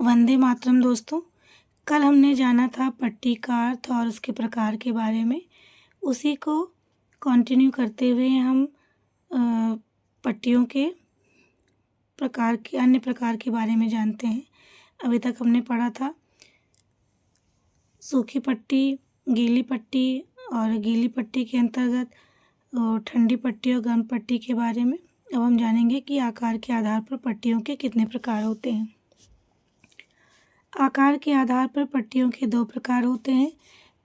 वंदे मातरम दोस्तों। कल हमने जाना था पट्टी का अर्थ और उसके प्रकार के बारे में। उसी को कंटिन्यू करते हुए हम पट्टियों के प्रकार के अन्य प्रकार के बारे में जानते हैं। अभी तक हमने पढ़ा था सूखी पट्टी, गीली पट्टी और गीली पट्टी के अंतर्गत ठंडी पट्टी और गर्म पट्टी के बारे में। अब हम जानेंगे कि आकार के आधार पर पट्टियों के कितने प्रकार होते हैं। आकार के आधार पर पट्टियों के दो प्रकार होते हैं।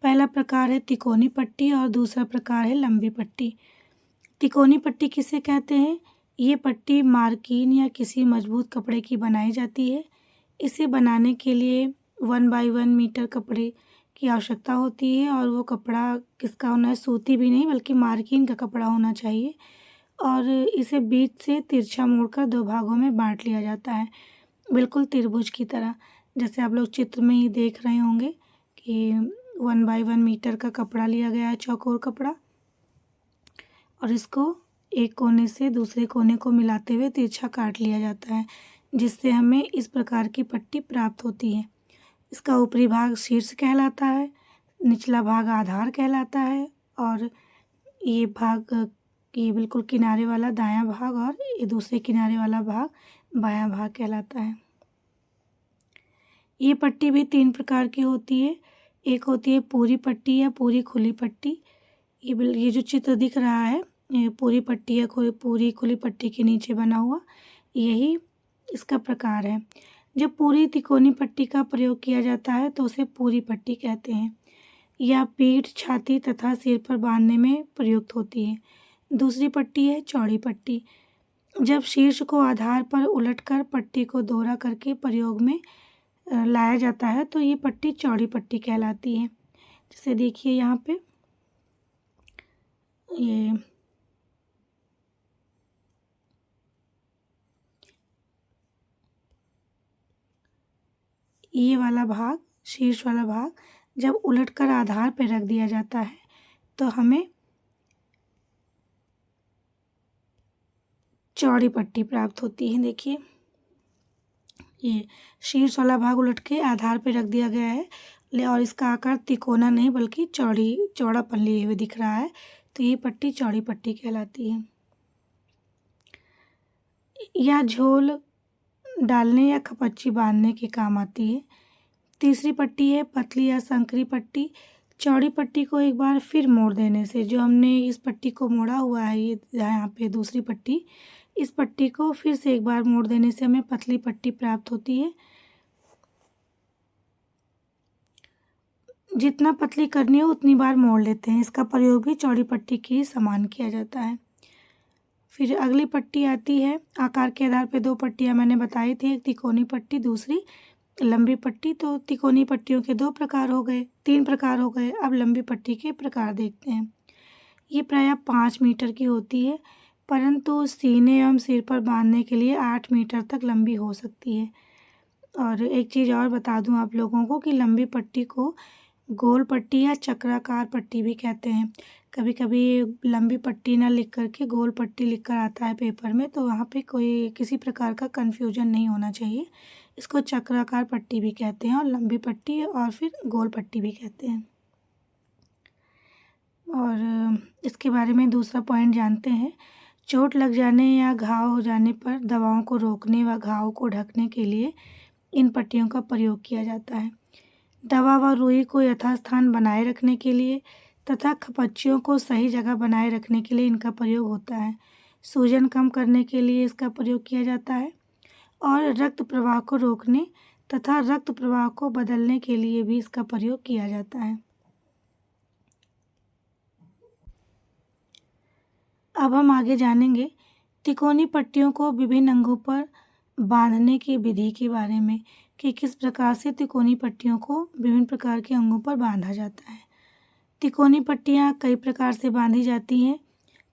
पहला प्रकार है तिकोनी पट्टी और दूसरा प्रकार है लंबी पट्टी। तिकोनी पट्टी किसे कहते हैं? ये पट्टी मार्किन या किसी मजबूत कपड़े की बनाई जाती है। इसे बनाने के लिए 1/1 मीटर कपड़े की आवश्यकता होती है और वो कपड़ा किसका होना है? सूती भी नहीं बल्कि मार्किन का कपड़ा होना चाहिए। और इसे बीच से तिरछा मोड़कर दो भागों में बांट लिया जाता है, बिल्कुल त्रिभुज की तरह। जैसे आप लोग चित्र में ही देख रहे होंगे कि 1/1 मीटर का कपड़ा लिया गया है, चौकोर कपड़ा, और इसको एक कोने से दूसरे कोने को मिलाते हुए तिरछा काट लिया जाता है, जिससे हमें इस प्रकार की पट्टी प्राप्त होती है। इसका ऊपरी भाग शीर्ष कहलाता है, निचला भाग आधार कहलाता है और ये बिल्कुल किनारे वाला दायां भाग और ये दूसरे किनारे वाला भाग बायां भाग कहलाता है। ये पट्टी भी 3 प्रकार की होती है। एक होती है पूरी पट्टी या पूरी खुली पट्टी। ये जो चित्र दिख रहा है, ये पूरी पट्टी या पूरी खुली पट्टी के नीचे बना हुआ, यही इसका प्रकार है। जब पूरी तिकोनी पट्टी का प्रयोग किया जाता है तो उसे पूरी पट्टी कहते हैं। यह पीठ, छाती तथा सिर पर बांधने में प्रयुक्त होती है। दूसरी पट्टी है चौड़ी पट्टी। जब शीर्ष को आधार पर उलटकर पट्टी को दोहरा करके प्रयोग में लाया जाता है तो ये पट्टी चौड़ी पट्टी कहलाती है। जैसे देखिए यहाँ पे ये वाला भाग, शीर्ष वाला भाग जब उलटकर आधार पर रख दिया जाता है तो हमें चौड़ी पट्टी प्राप्त होती है। देखिए ये शीर्ष वाला भाग उलट के आधार पे रख दिया गया है और इसका आकार तिकोना नहीं बल्कि चौड़ापन लिए हुए दिख रहा है, तो ये पट्टी चौड़ी पट्टी कहलाती है। यह झोल डालने या खपच्ची बांधने के काम आती है। तीसरी पट्टी है पतली या संकरी पट्टी। चौड़ी पट्टी को एक बार फिर मोड़ देने से, जो हमने इस पट्टी को मोड़ा हुआ है, ये यहाँ पे दूसरी पट्टी, इस पट्टी को फिर से एक बार मोड़ देने से हमें पतली पट्टी प्राप्त होती है। जितना पतली करनी हो उतनी बार मोड़ लेते हैं। इसका प्रयोग भी चौड़ी पट्टी के समान किया जाता है। फिर अगली पट्टी आती है, आकार के आधार पर 2 पट्टियाँ मैंने बताई थी, एक तिकोनी पट्टी, दूसरी लंबी पट्टी। तो तिकोनी पट्टियों के 2 प्रकार हो गए, 3 प्रकार हो गए। अब लंबी पट्टी के प्रकार देखते हैं। ये प्रायः 5 मीटर की होती है, परंतु सीने एवं सिर पर बांधने के लिए 8 मीटर तक लंबी हो सकती है। और एक चीज़ और बता दूं आप लोगों को कि लंबी पट्टी को गोल पट्टी या चक्राकार पट्टी भी कहते हैं। कभी कभी लंबी पट्टी ना लिख करके गोल पट्टी लिख कर आता है पेपर में, तो वहाँ पे कोई किसी प्रकार का कन्फ्यूजन नहीं होना चाहिए। इसको चक्राकार पट्टी भी कहते हैं और लंबी पट्टी और फिर गोल पट्टी भी कहते हैं। और इसके बारे में दूसरा पॉइंट जानते हैं। चोट लग जाने या घाव हो जाने पर दवाओं को रोकने व घाव को ढकने के लिए इन पट्टियों का प्रयोग किया जाता है। दवा व रुई को यथास्थान बनाए रखने के लिए तथा खपच्चियों को सही जगह बनाए रखने के लिए इनका प्रयोग होता है। सूजन कम करने के लिए इसका प्रयोग किया जाता है और रक्त प्रवाह को रोकने तथा रक्त प्रवाह को बदलने के लिए भी इसका प्रयोग किया जाता है। अब हम आगे जानेंगे तिकोनी पट्टियों को विभिन्न अंगों पर बांधने की विधि के बारे में कि किस प्रकार से तिकोनी पट्टियों को विभिन्न प्रकार के अंगों पर बांधा जाता है। तिकोनी पट्टियाँ कई प्रकार से बांधी जाती हैं।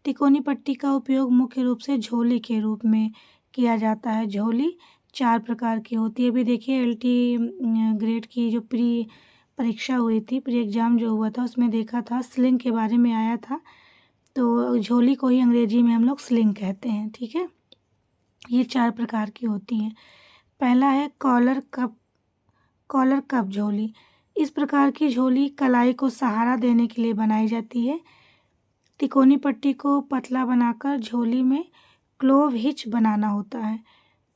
तिकोनी पट्टी का उपयोग मुख्य रूप से झोली के रूप में किया जाता है। झोली 4 प्रकार की होती है। अभी देखिए LT ग्रेड की जो प्री परीक्षा हुई थी, प्री एग्ज़ाम जो हुआ था, उसमें देखा था स्लिंग के बारे में आया था। तो झोली को ही अंग्रेजी में हम लोग स्लिंग कहते हैं। ठीक है, ये 4 प्रकार की होती हैं। पहला है कॉलर कप कॉलर कप झोली। इस प्रकार की झोली कलाई को सहारा देने के लिए बनाई जाती है। तिकोनी पट्टी को पतला बनाकर झोली में क्लोव हिच बनाना होता है।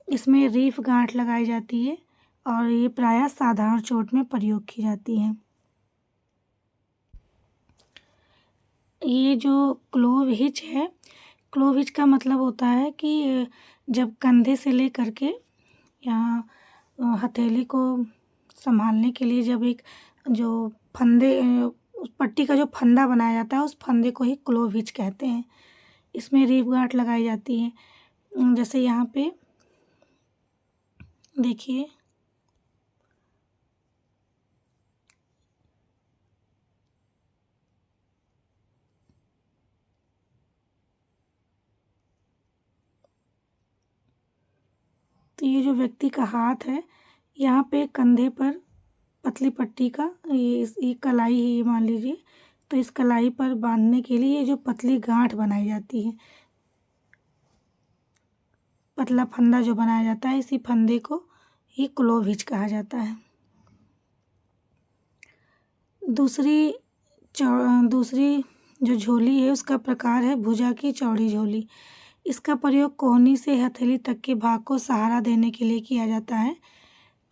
इसमें रीफ गांठ लगाई जाती है और ये प्रायः साधारण चोट में प्रयोग की जाती है। ये जो क्लोव हिच है, क्लोव हिच का मतलब होता है कि जब कंधे से ले करके यहाँ हथेली को संभालने के लिए जब एक जो फंदे उस पट्टी का जो फंदा बनाया जाता है उस फंदे को ही क्लोव हिच कहते हैं। इसमें रीफ गांठ लगाई जाती है। जैसे यहाँ पे देखिए, तो ये जो व्यक्ति का हाथ है, यहाँ पे कंधे पर पतली पट्टी का ये कलाई है, ये मान लीजिए, तो इस कलाई पर बांधने के लिए ये जो पतली गांठ बनाई जाती है, पतला फंदा जो बनाया जाता है, इसी फंदे को ही क्लोव हिच कहा जाता है। दूसरी जो झोली है उसका प्रकार है भुजा की चौड़ी झोली। इसका प्रयोग कोहनी से हथेली तक के भाग को सहारा देने के लिए किया जाता है।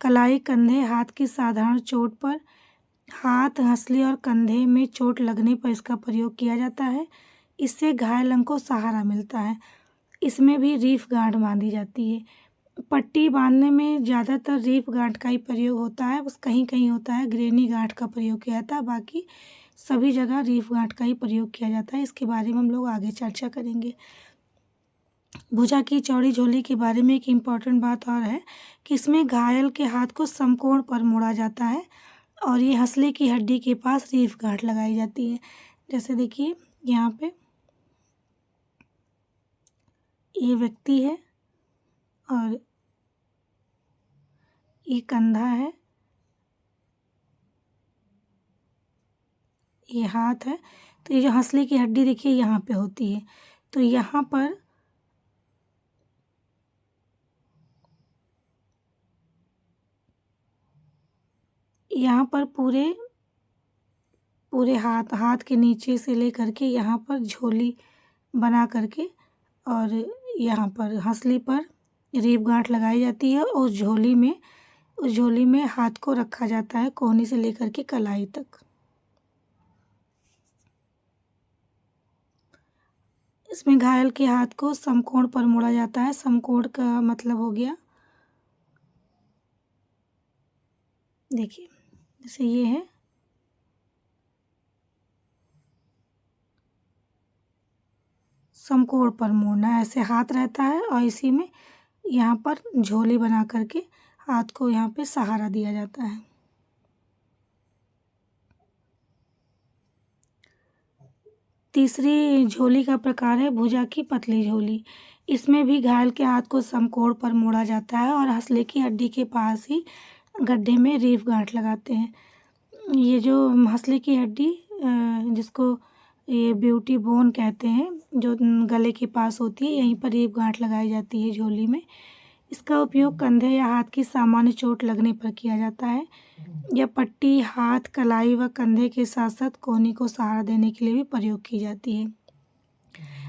कलाई, कंधे, हाथ की साधारण चोट पर, हाथ, हंसली और कंधे में चोट लगने पर इसका प्रयोग किया जाता है। इससे घायल अंग को सहारा मिलता है। इसमें भी रीफ गांठ बांधी जाती है। पट्टी बांधने में ज़्यादातर रीफ गांठ का ही प्रयोग होता है, बस कहीं कहीं होता है ग्रेनी गांठ का प्रयोग किया जाता है, बाकी सभी जगह रीफ गांठ का ही प्रयोग किया जाता है। इसके बारे में हम लोग आगे चर्चा करेंगे। भुजा की चौड़ी झोली के बारे में एक इम्पॉर्टेंट बात और है कि इसमें घायल के हाथ को समकोण पर मोड़ा जाता है और ये हंसली की हड्डी के पास रीफ गांठ लगाई जाती है। जैसे देखिए यहाँ पे ये व्यक्ति है और ये कंधा है, ये हाथ है, तो ये जो हंसली की हड्डी देखिए यहाँ पे होती है, तो यहाँ पर पूरे हाथ के नीचे से ले करके यहाँ पर झोली बना करके और यहाँ पर हंसली पर रीफ गांठ लगाई जाती है और उस झोली में हाथ को रखा जाता है कोहनी से लेकर के कलाई तक। इसमें घायल के हाथ को समकोण पर मोड़ा जाता है। समकोण का मतलब हो गया, देखिए जैसे ये है, समकोण पर मोड़ना, ऐसे हाथ रहता है और इसी में यहाँ पर झोली बना करके हाथ को यहाँ पे सहारा दिया जाता है। तीसरी झोली का प्रकार है भुजा की पतली झोली। इसमें भी घायल के हाथ को समकोण पर मोड़ा जाता है और हंसले की हड्डी के पास ही गड्ढे में रीफ गांठ लगाते हैं। ये जो हंसले की हड्डी जिसको ये ब्यूटी बोन कहते हैं, जो गले के पास होती है, यहीं पर रीफ गांठ लगाई जाती है झोली में। इसका उपयोग कंधे या हाथ की सामान्य चोट लगने पर किया जाता है। यह पट्टी हाथ, कलाई व कंधे के साथ साथ कोहनी को सहारा देने के लिए भी प्रयोग की जाती है।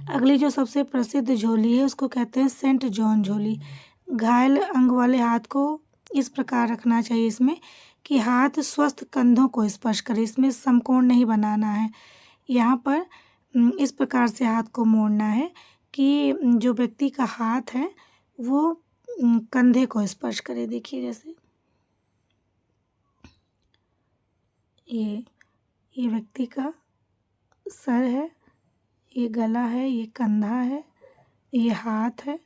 अगली जो सबसे प्रसिद्ध झोली है उसको कहते हैं सेंट जॉन झोली। घायल अंग वाले हाथ को इस प्रकार रखना चाहिए इसमें कि हाथ स्वस्थ कंधों को स्पर्श करे। इसमें समकोण नहीं बनाना है। यहाँ पर इस प्रकार से हाथ को मोड़ना है कि जो व्यक्ति का हाथ है वो कंधे को स्पर्श करे। देखिए जैसे ये व्यक्ति का सर है, ये गला है, ये कंधा है, ये हाथ है,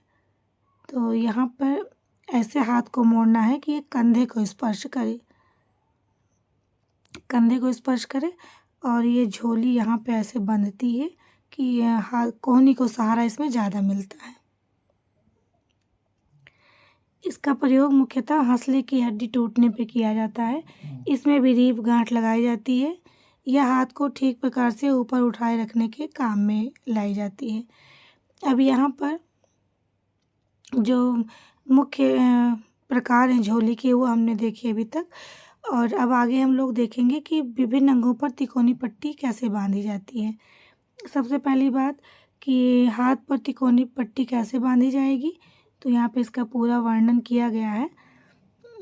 तो यहाँ पर ऐसे हाथ को मोड़ना है कि ये कंधे को स्पर्श करे और ये झोली यहाँ पे ऐसे बंधती है कि हाथ कोहनी को सहारा इसमें ज़्यादा मिलता है। इसका प्रयोग मुख्यतः हंसली की हड्डी टूटने पे किया जाता है। इसमें भी रीफ गांठ लगाई जाती है। यह हाथ को ठीक प्रकार से ऊपर उठाए रखने के काम में लाई जाती है। अब यहाँ पर जो मुख्य प्रकार हैं झोली के वो हमने देखे अभी तक। और अब आगे हम लोग देखेंगे कि विभिन्न अंगों पर तिकोनी पट्टी कैसे बांधी जाती है। सबसे पहली बात कि हाथ पर तिकोनी पट्टी कैसे बांधी जाएगी, तो यहाँ पे इसका पूरा वर्णन किया गया है।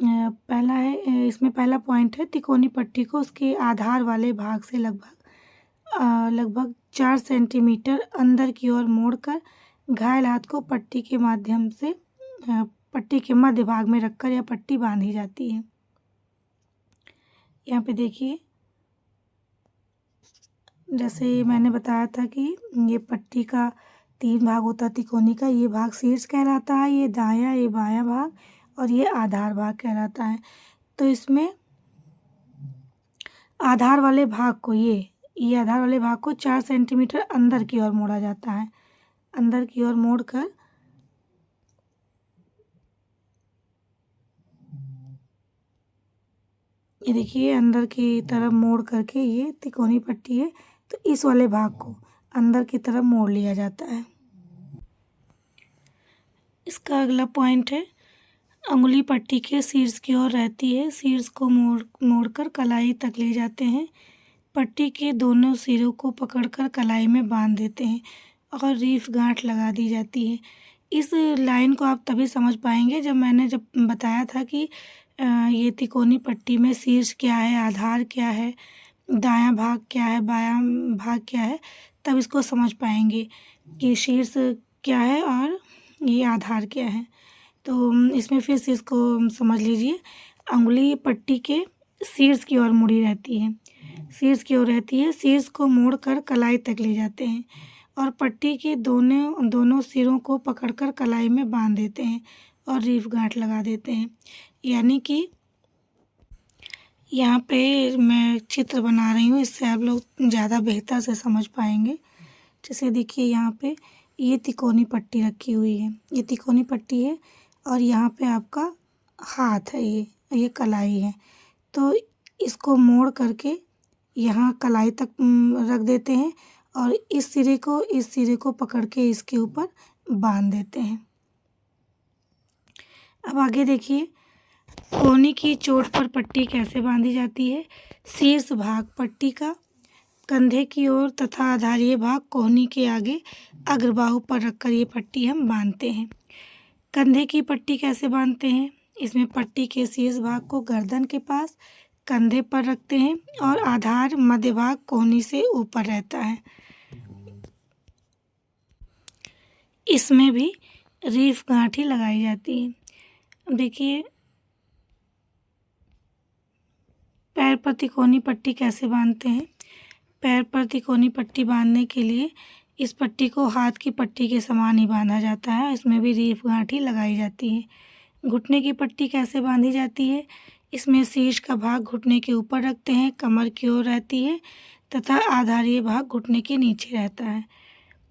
पहला है, इसमें पहला पॉइंट है, तिकोनी पट्टी को उसके आधार वाले भाग से लगभग 4 सेंटीमीटर अंदर की ओर मोड़कर घायल हाथ को पट्टी के माध्यम से पट्टी के मध्य भाग में रखकर यह पट्टी बांधी जाती है। यहाँ पे देखिए, जैसे मैंने बताया था कि ये पट्टी का 3 भाग होता है तिकोनी का। ये भाग शीर्ष कहलाता है, ये दायां, ये बायां भाग, और ये आधार भाग कहलाता है। तो इसमें आधार वाले भाग को ये आधार वाले भाग को 4 सेंटीमीटर अंदर की ओर मोड़ा जाता है। अंदर की ओर मोड़कर ये देखिए, अंदर की तरफ मोड़ करके ये तिकोनी पट्टी है, तो इस वाले भाग को अंदर की तरफ मोड़ लिया जाता है। इसका अगला पॉइंट है, अंगुली पट्टी के शीर्ष की ओर रहती है। शीर्ष को मोड़कर कलाई तक ले जाते हैं। पट्टी के दोनों सिरों को पकड़कर कलाई में बांध देते हैं और रीफ गांठ लगा दी जाती है। इस लाइन को आप तभी समझ पाएंगे जब बताया था कि ये तिकोनी पट्टी में शीर्ष क्या है, आधार क्या है, दायां भाग क्या है, बायां भाग क्या है, तब इसको समझ पाएंगे कि शीर्ष क्या है और ये आधार क्या है। तो इसमें फिर से इसको समझ लीजिए। अंगुली पट्टी के शीर्ष की ओर मुड़ी रहती है, शीर्ष की ओर रहती है। शीर्ष को मोड़कर कलाई तक ले जाते हैं और पट्टी के दोनों सिरों को पकड़कर कलाई में बांध देते हैं और रीफ गांठ लगा देते हैं। यानी कि यहाँ पे मैं चित्र बना रही हूँ, इससे आप लोग ज़्यादा बेहतर से समझ पाएंगे। जैसे देखिए, यहाँ पे ये तिकोनी पट्टी रखी हुई है, ये तिकोनी पट्टी है, और यहाँ पे आपका हाथ है, ये कलाई है। तो इसको मोड़ करके यहाँ कलाई तक रख देते हैं और इस सिरे को पकड़ के इसके ऊपर बांध देते हैं। अब आगे देखिए, कोहनी की चोट पर पट्टी कैसे बांधी जाती है। शीर्ष भाग पट्टी का कंधे की ओर तथा आधारीय भाग कोहनी के आगे अग्रबाहु पर रखकर ये पट्टी हम बांधते हैं। कंधे की पट्टी कैसे बांधते हैं, इसमें पट्टी के शीर्ष भाग को गर्दन के पास कंधे पर रखते हैं और आधार मध्य भाग कोहनी से ऊपर रहता है। इसमें भी रीफ गांठी लगाई जाती है। अब देखिए, पैर पर तिकोनी पट्टी कैसे बांधते हैं। पैर पर तिकोनी पट्टी बांधने के लिए इस पट्टी को हाथ की पट्टी के समान ही बांधा जाता है, इसमें भी रीफ गांठी लगाई जाती है। घुटने की पट्टी कैसे बांधी जाती है, इसमें शीर्ष का भाग घुटने के ऊपर रखते हैं, कमर की ओर रहती है तथा आधारीय भाग घुटने के नीचे रहता है।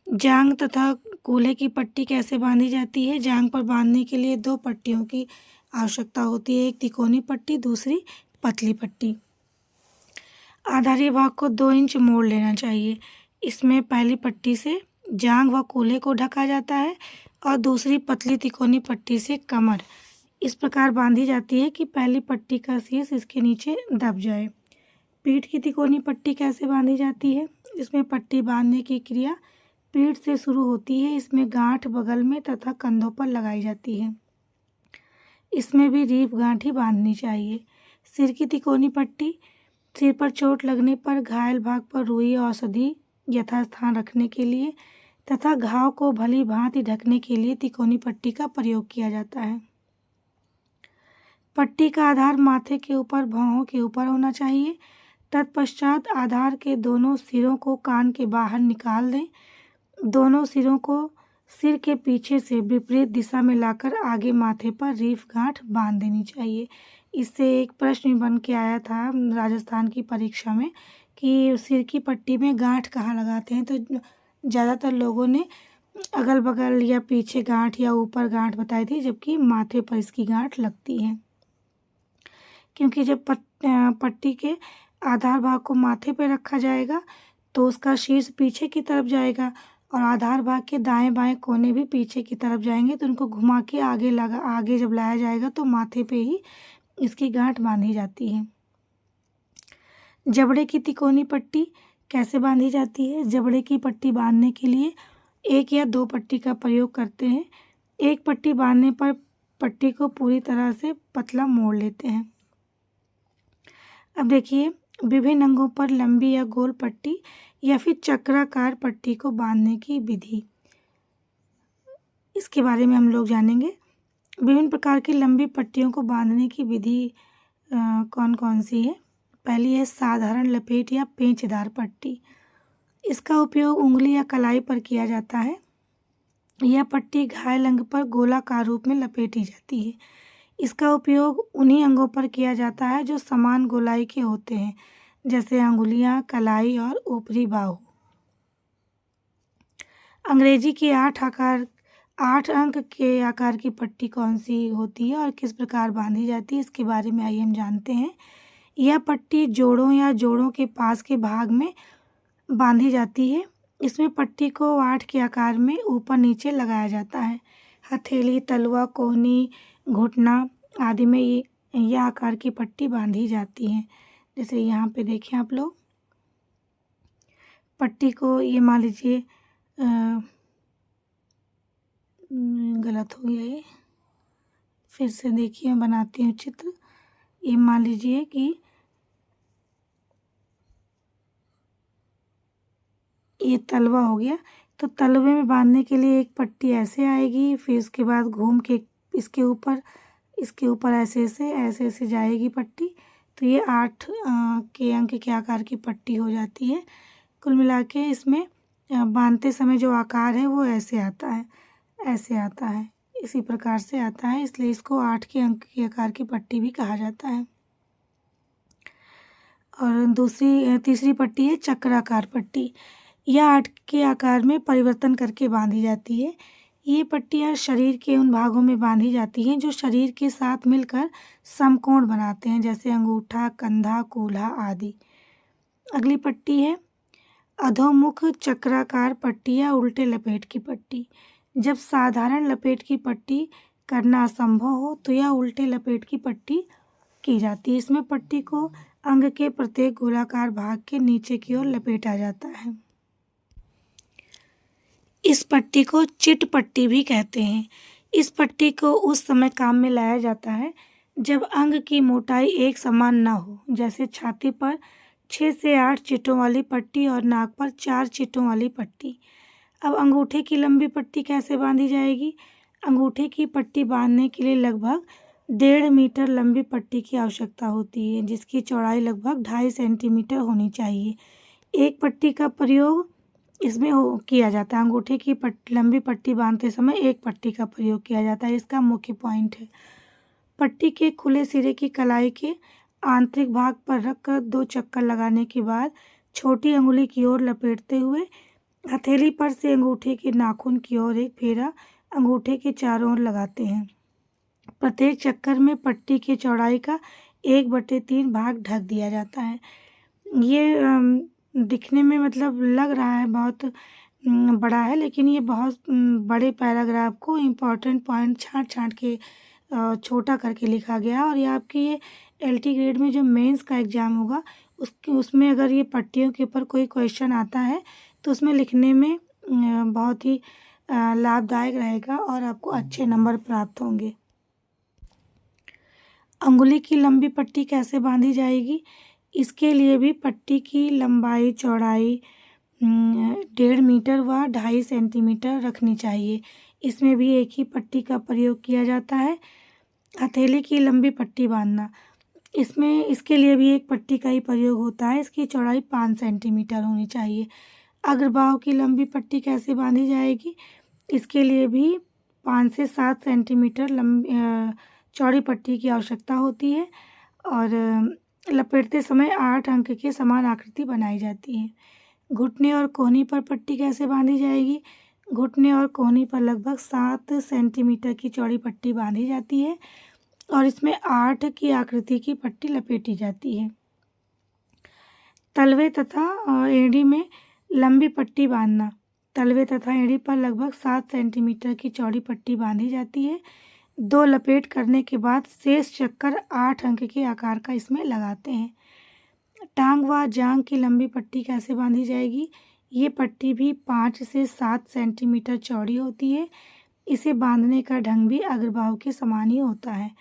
जांघ तथा कूल्हे की पट्टी कैसे बांधी जाती है। जांघ पर बांधने के लिए 2 पट्टियों की आवश्यकता होती है, एक तिकोनी पट्टी, दूसरी पतली पट्टी। आधारीय भाग को 2 इंच मोड़ लेना चाहिए। इसमें पहली पट्टी से जांघ व कूल्हे को ढका जाता है और दूसरी पतली तिकोनी पट्टी से कमर। इस प्रकार बांधी जाती है कि पहली पट्टी का शीर्ष इसके नीचे दब जाए। पीठ की तिकोनी पट्टी कैसे बांधी जाती है, इसमें पट्टी बांधने की क्रिया पीठ से शुरू होती है। इसमें गांठ बगल में तथा कंधों पर लगाई जाती है। इसमें भी रीफ गांठी बांधनी चाहिए। सिर की तिकोनी पट्टी, सिर पर चोट लगने पर घायल भाग पर रुई औषधि यथास्थान रखने के लिए तथा घाव को भली भांति ढकने के लिए तिकोनी पट्टी का प्रयोग किया जाता है। पट्टी का आधार माथे के ऊपर भौहों के ऊपर होना चाहिए। तत्पश्चात आधार के दोनों सिरों को कान के बाहर निकाल दें। दोनों सिरों को सिर के पीछे से विपरीत दिशा में लाकर आगे माथे पर रीफ गांठ बांध देनी चाहिए। इससे एक प्रश्न बन के आया था राजस्थान की परीक्षा में कि सिर की पट्टी में गांठ कहाँ लगाते हैं, तो ज़्यादातर लोगों ने अगल बगल या पीछे गांठ या ऊपर गांठ बताई थी, जबकि माथे पर इसकी गांठ लगती है। क्योंकि जब पट्टी के आधार भाग को माथे पर रखा जाएगा तो उसका शीर्ष पीछे की तरफ जाएगा और आधार भाग के दाएं बाएं कोने भी पीछे की तरफ जाएंगे, तो उनको घुमा के आगे जब लाया जाएगा तो माथे पे ही इसकी गांठ बांधी जाती है। जबड़े की तिकोनी पट्टी कैसे बांधी जाती है? जबड़े की पट्टी बांधने के लिए 1 या 2 पट्टी का प्रयोग करते हैं। एक पट्टी बांधने पर पट्टी को पूरी तरह से पतला मोड़ लेते हैं। अब देखिए, विभिन्न अंगों पर लंबी या गोल पट्टी या फिर चक्राकार पट्टी को बांधने की विधि, इसके बारे में हम लोग जानेंगे। विभिन्न प्रकार की लंबी पट्टियों को बांधने की विधि कौन कौन सी है? पहली है साधारण लपेट या पेंचदार पट्टी। इसका उपयोग उंगली या कलाई पर किया जाता है। यह पट्टी घायल अंग पर गोलाकार रूप में लपेटी जाती है। इसका उपयोग उन्हीं अंगों पर किया जाता है जो समान गोलाई के होते हैं, जैसे अंगुलियां, कलाई और ऊपरी बाहु। अंग्रेजी की 8 अंक के आकार की पट्टी कौन सी होती है और किस प्रकार बांधी जाती है, इसके बारे में आइए हम जानते हैं। यह पट्टी जोड़ों या जोड़ों के पास के भाग में बांधी जाती है। इसमें पट्टी को 8 के आकार में ऊपर नीचे लगाया जाता है। हथेली, तलवा, कोहनी, घुटना आदि में यह आकार की पट्टी बांधी जाती है। जैसे यहाँ पे देखें आप लोग, पट्टी को ये मान लीजिए, गलत हो गया ये, फिर से देखिए मैं बनाती हूँ चित्र। ये मान लीजिए कि ये तलवा हो गया, तो तलवे में बांधने के लिए एक पट्टी ऐसे आएगी, फिर उसके बाद घूम के इसके ऊपर ऐसे जाएगी पट्टी, तो ये 8 के अंक के आकार की पट्टी हो जाती है। कुल मिला के इसमें बांधते समय जो आकार है वो ऐसे आता है, इसी प्रकार से आता है, इसलिए इसको 8 के अंक के आकार की पट्टी भी कहा जाता है। और तीसरी पट्टी है चक्राकार पट्टी। यह 8 के आकार में परिवर्तन करके बांधी जाती है। ये पट्टियाँ शरीर के उन भागों में बांधी जाती हैं जो शरीर के साथ मिलकर समकोण बनाते हैं, जैसे अंगूठा, कंधा, कूल्हा आदि। अगली पट्टी है अधोमुख चक्राकार पट्टी या उल्टे लपेट की पट्टी। जब साधारण लपेट की पट्टी करना असंभव हो तो यह उल्टे लपेट की पट्टी की जाती है। इसमें पट्टी को अंग के प्रत्येक गोलाकार भाग के नीचे की ओर लपेटा जाता है। इस पट्टी को चिट पट्टी भी कहते हैं। इस पट्टी को उस समय काम में लाया जाता है जब अंग की मोटाई एक समान न हो, जैसे छाती पर 6 से 8 चिटों वाली पट्टी और नाक पर 4 चिटों वाली पट्टी। अब अंगूठे की लंबी पट्टी कैसे बांधी जाएगी? अंगूठे की पट्टी बांधने के लिए लगभग 1.5 मीटर लंबी पट्टी की आवश्यकता होती है, जिसकी चौड़ाई लगभग 2.5 सेंटीमीटर होनी चाहिए। एक पट्टी का प्रयोग इसमें किया जाता है। अंगूठे की लंबी पट्टी बांधते समय एक पट्टी का प्रयोग किया जाता है, इसका मुख्य पॉइंट है। पट्टी के खुले सिरे की कलाई के आंतरिक भाग पर रखकर 2 चक्कर लगाने के बाद छोटी अंगुली की ओर लपेटते हुए हथेली पर से अंगूठे के नाखून की ओर एक फेरा अंगूठे के चारों ओर लगाते हैं। प्रत्येक चक्कर में पट्टी की चौड़ाई का 1/3 भाग ढक दिया जाता है। ये दिखने में मतलब लग रहा है बहुत बड़ा है, लेकिन ये बहुत बड़े पैराग्राफ को इम्पॉर्टेंट पॉइंट छांट के छोटा करके लिखा गया। और ये आपकी ये LT ग्रेड में जो मेंस का एग्ज़ाम होगा उसमें अगर ये पट्टियों के ऊपर कोई क्वेश्चन आता है तो उसमें लिखने में बहुत ही लाभदायक रहेगा और आपको अच्छे नंबर प्राप्त होंगे। अंगुली की लंबी पट्टी कैसे बांधी जाएगी? इसके लिए भी पट्टी की लंबाई चौड़ाई 1.5 मीटर व 2.5 सेंटीमीटर रखनी चाहिए। इसमें भी एक ही पट्टी का प्रयोग किया जाता है। हथेली की लंबी पट्टी बांधना, इसके लिए भी एक पट्टी का ही प्रयोग होता है। इसकी चौड़ाई 5 सेंटीमीटर होनी चाहिए। अग्रबाहु की लंबी पट्टी कैसे बांधी जाएगी? इसके लिए भी 5 से 7 सेंटीमीटर चौड़ी पट्टी की आवश्यकता होती है और लपेटते समय 8 अंक के समान आकृति बनाई जाती है। घुटने और कोहनी पर पट्टी कैसे बांधी जाएगी? घुटने और कोहनी पर लगभग 7 सेंटीमीटर की चौड़ी पट्टी बांधी जाती है और इसमें 8 की आकृति की पट्टी लपेटी जाती है। तलवे तथा एड़ी में लंबी पट्टी बांधना। तलवे तथा एड़ी पर लगभग 7 सेंटीमीटर की चौड़ी पट्टी बांधी जाती है। 2 लपेट करने के बाद शेष चक्कर 8 अंक के आकार का इसमें लगाते हैं। टांग व जांघ की लंबी पट्टी कैसे बांधी जाएगी? ये पट्टी भी 5 से 7 सेंटीमीटर चौड़ी होती है। इसे बांधने का ढंग भी अग्रभाव के समान ही होता है।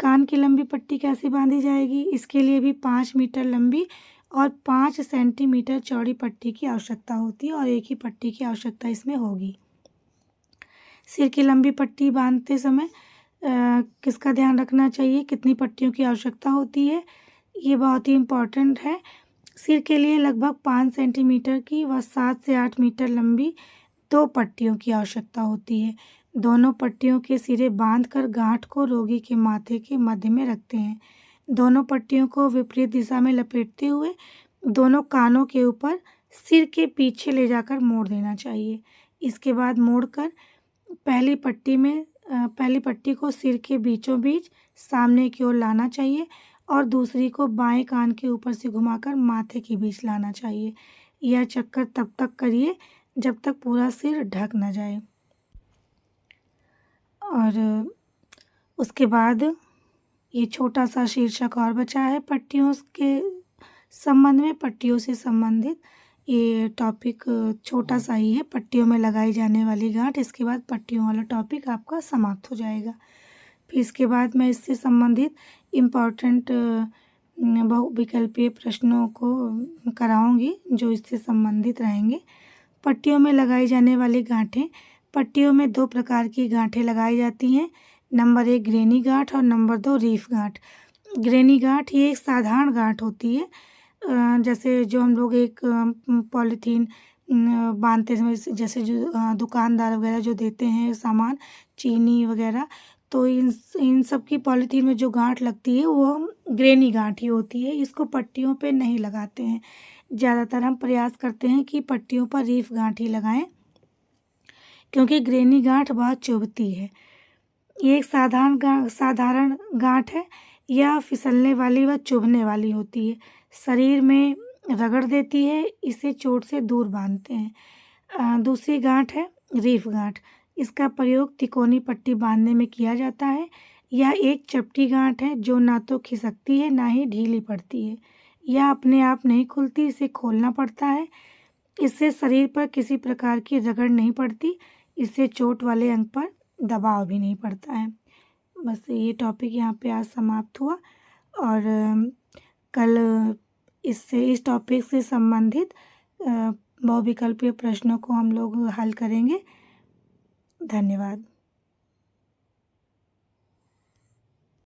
कान की लंबी पट्टी कैसे बांधी जाएगी? इसके लिए भी 5 मीटर लंबी और 5 सेंटीमीटर चौड़ी पट्टी की आवश्यकता होती है और एक ही पट्टी की आवश्यकता इसमें होगी। सिर की लंबी पट्टी बांधते समय किसका ध्यान रखना चाहिए? कितनी पट्टियों की आवश्यकता होती है? ये बहुत ही इम्पॉर्टेंट है। सिर के लिए लगभग 5 सेंटीमीटर की व 7 से 8 मीटर लंबी 2 पट्टियों की आवश्यकता होती है। दोनों पट्टियों के सिरे बांधकर गांठ को रोगी के माथे के मध्य में रखते हैं। दोनों पट्टियों को विपरीत दिशा में लपेटते हुए दोनों कानों के ऊपर सिर के पीछे ले जाकर मोड़ देना चाहिए। इसके बाद मोड़कर पहली पट्टी को सिर के बीचों बीच सामने की ओर लाना चाहिए और दूसरी को बाएं कान के ऊपर से घुमाकर माथे के बीच लाना चाहिए। यह चक्कर तब तक करिए जब तक पूरा सिर ढक न जाए। और उसके बाद ये छोटा सा शीर्षक और बचा है पट्टियों के संबंध में। पट्टियों से संबंधित ये टॉपिक छोटा सा ही है, पट्टियों में लगाई जाने वाली गांठ। इसके बाद पट्टियों वाला टॉपिक आपका समाप्त हो जाएगा। फिर इसके बाद मैं इससे संबंधित इम्पॉर्टेंट बहुविकल्पीय प्रश्नों को कराऊंगी जो इससे संबंधित रहेंगे। पट्टियों में लगाई जाने वाली गांठें। पट्टियों में 2 प्रकार की गांठें लगाई जाती हैं। नंबर 1 ग्रेनी गांठ और नंबर 2 रीफ गांठ। ग्रेनी गांठ ये एक साधारण गांठ होती है, जैसे जो हम लोग एक पॉलीथीन बांधते समय जैसे जो दुकानदार वगैरह जो देते हैं सामान, चीनी वगैरह, तो इन सब की पॉलीथीन में जो गांठ लगती है वो ग्रेनी गांठ ही होती है। इसको पट्टियों पे नहीं लगाते हैं। ज़्यादातर हम प्रयास करते हैं कि पट्टियों पर रीफ गांठ ही लगाएं, क्योंकि ग्रेनी गांठ बहुत चुभती है। ये एक साधारण गांठ है। यह फिसलने वाली व चुभने वाली होती है, शरीर में रगड़ देती है, इसे चोट से दूर बांधते हैं। दूसरी गांठ है रीफ गांठ। इसका प्रयोग तिकोनी पट्टी बांधने में किया जाता है। यह एक चपटी गांठ है जो ना तो खिसकती है ना ही ढीली पड़ती है। यह अपने आप नहीं खुलती, इसे खोलना पड़ता है। इससे शरीर पर किसी प्रकार की रगड़ नहीं पड़ती, इससे चोट वाले अंग पर दबाव भी नहीं पड़ता है। बस ये टॉपिक यहाँ पे आज समाप्त हुआ और कल इस टॉपिक से संबंधित बहुविकल्पीय प्रश्नों को हम लोग हल करेंगे। धन्यवाद।